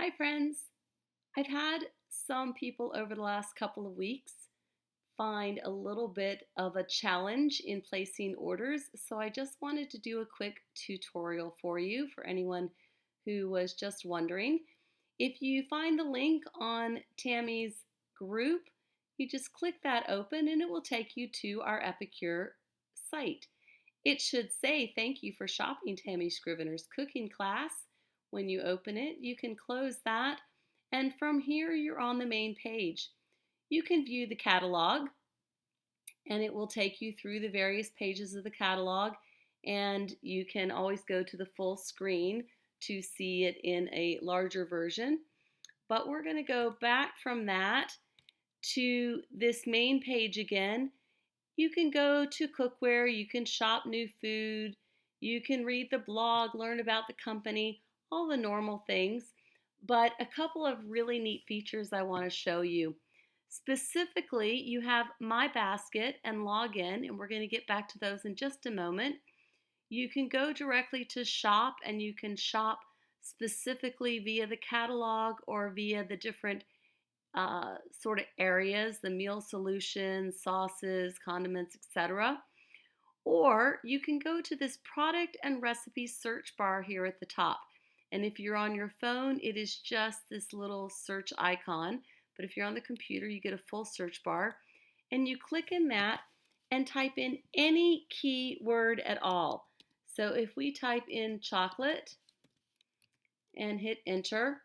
Hi, friends. I've had some people over the last couple of weeks find a little bit of a challenge in placing orders, so I just wanted to do a quick tutorial for you for anyone who was just wondering. If you find the link on Tammy's group, you just click that open and it will take you to our Epicure site. It should say, "Thank you for shopping Tammy Scrivener's cooking class." When you open it, you can close that, and from here you're on the main page. You can view the catalog, and it will take you through the various pages of the catalog, and you can always go to the full screen to see it in a larger version. But we're going to go back from that to this main page again. You can go to cookware, you can shop new food, you can read the blog, learn about the company, all the normal things. But a couple of really neat features I want to show you. Specifically, you have My Basket and Login, and we're going to get back to those in just a moment. You can go directly to shop, and you can shop specifically via the catalog or via the different sort of areas, the meal solutions, sauces, condiments, etc. Or you can go to this product and recipe search bar here at the top. And if you're on your phone, it is just this little search icon. But if you're on the computer, you get a full search bar. And you click in that and type in any keyword at all. So if we type in chocolate and hit enter,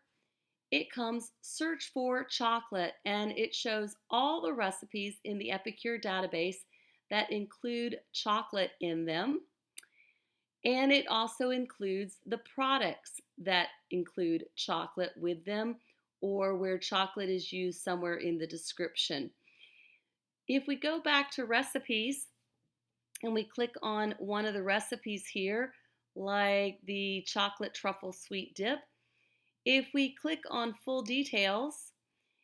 it comes search for chocolate, and it shows all the recipes in the Epicure database that include chocolate in them. And it also includes the products that include chocolate with them, or where chocolate is used somewhere in the description. If we go back to recipes and we click on one of the recipes here, like the chocolate truffle sweet dip, if we click on full details,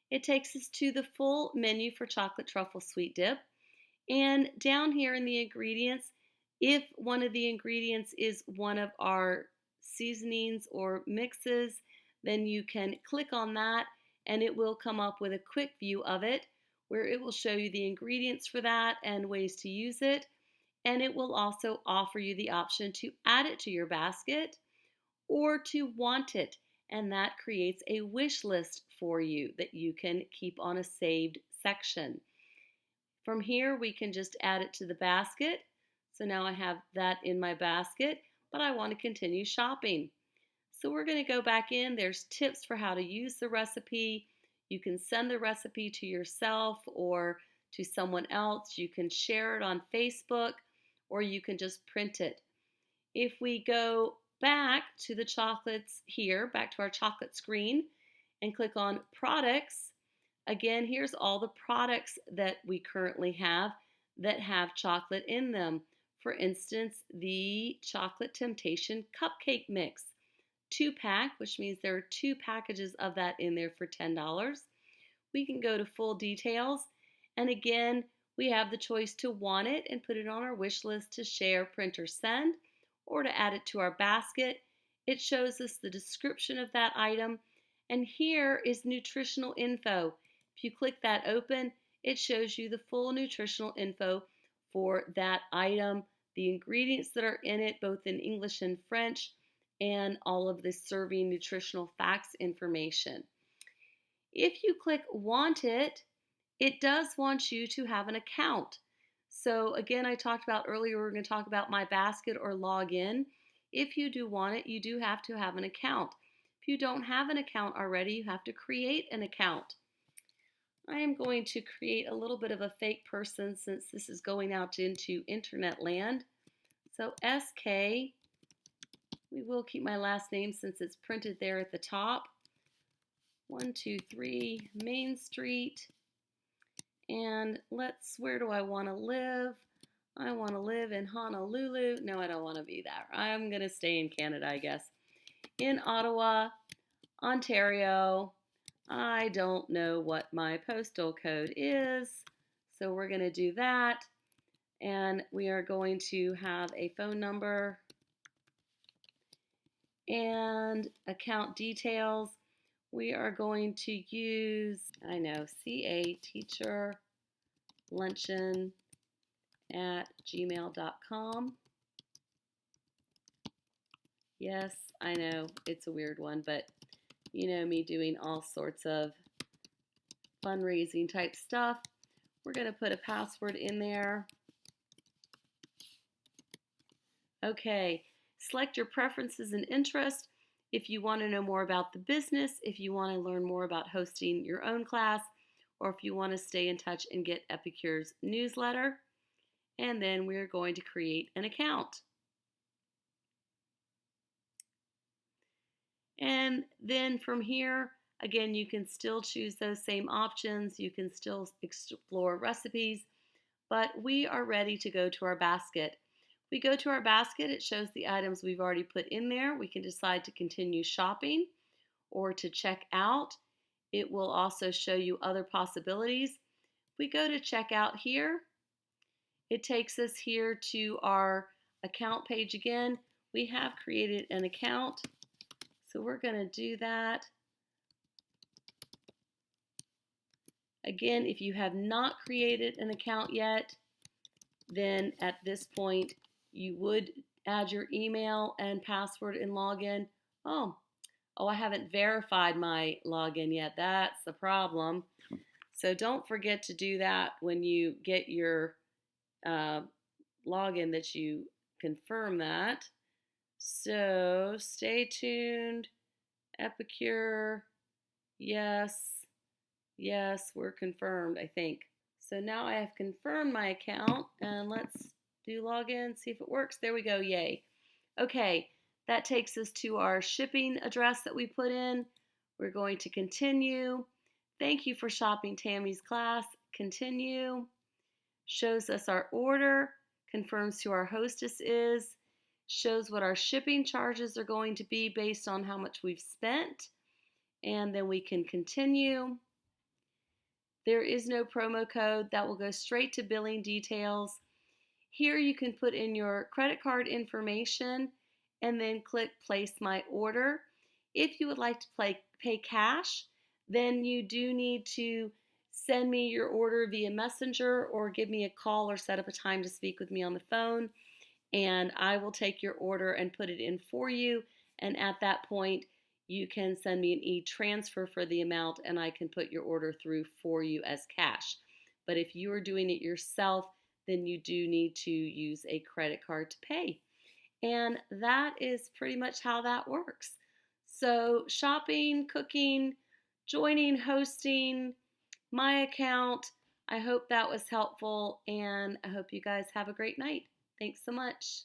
it takes us to the full menu for chocolate truffle sweet dip. And down here in the ingredients, if one of the ingredients is one of our seasonings or mixes, then you can click on that and it will come up with a quick view of it where it will show you the ingredients for that and ways to use it. And it will also offer you the option to add it to your basket or to want it. And that creates a wish list for you that you can keep on a saved section. From here, we can just add it to the basket. So now I have that in my basket, but I want to continue shopping. So we're going to go back in. There's tips for how to use the recipe. You can send the recipe to yourself or to someone else. You can share it on Facebook, or you can just print it. If we go back to the chocolates here, back to our chocolate screen, and click on products, again, here's all the products that we currently have that have chocolate in them. For instance, the Chocolate Temptation Cupcake Mix, 2-pack, which means there are 2 packages of that in there for $10. We can go to full details, and again, we have the choice to want it and put it on our wish list to share, print, or send, or to add it to our basket. It shows us the description of that item, and here is nutritional info. If you click that open, it shows you the full nutritional info for that item, the ingredients that are in it, both in English and French, and all of the serving nutritional facts information. If you click want it, it does want you to have an account. So again, I talked about earlier, we're going to talk about My Basket or log in. If you do want it, you do have to have an account. If you don't have an account already, you have to create an account. I am going to create a little bit of a fake person since this is going out into internet land. So SK, we will keep my last name since it's printed there at the top. 123 Main Street. And where do I want to live? I want to live in Honolulu. No, I don't want to be there. I'm going to stay in Canada, I guess. In Ottawa, Ontario. I don't know what my postal code is, so we're going to do that. And we are going to have a phone number and account details. we are going to use, I know, CA teacher luncheon at gmail.com. Yes, I know it's a weird one, but you know me doing all sorts of fundraising type stuff. We're going to put a password in there. Okay, select your preferences and interests. If you want to know more about the business, if you want to learn more about hosting your own class, or if you want to stay in touch and get Epicure's newsletter. And then we're going to create an account. And then from here, again, you can still choose those same options. You can still explore recipes, but we are ready to go to our basket. We go to our basket, it shows the items we've already put in there. We can decide to continue shopping or to check out. It will also show you other possibilities. We go to check out here. It takes us here to our account page again. We have created an account, so we're going to do that. Again, if you have not created an account yet, then at this point you would add your email and password and login. Oh, I haven't verified my login yet. That's the problem. So don't forget to do that when you get your login, that you confirm that. So stay tuned. Epicure, yes, we're confirmed, I think. So now I have confirmed my account, and let's do login, see if it works. There we go, yay. Okay, that takes us to our shipping address that we put in. We're going to continue. Thank you for shopping Tammy's class. Continue. Shows us our order, confirms who our hostess is, shows what our shipping charges are going to be based on how much we've spent, and then we can continue. There is no promo code. That will go straight to billing details. Here you can put in your credit card information and then click place my order. If you would like to pay cash, then you do need to send me your order via messenger or give me a call or set up a time to speak with me on the phone, and I will take your order and put it in for you. And at that point, you can send me an e-transfer for the amount and I can put your order through for you as cash. But if you are doing it yourself, then you do need to use a credit card to pay. And that is pretty much how that works. So shopping, cooking, joining, hosting, my account. I hope that was helpful, and I hope you guys have a great night. Thanks so much.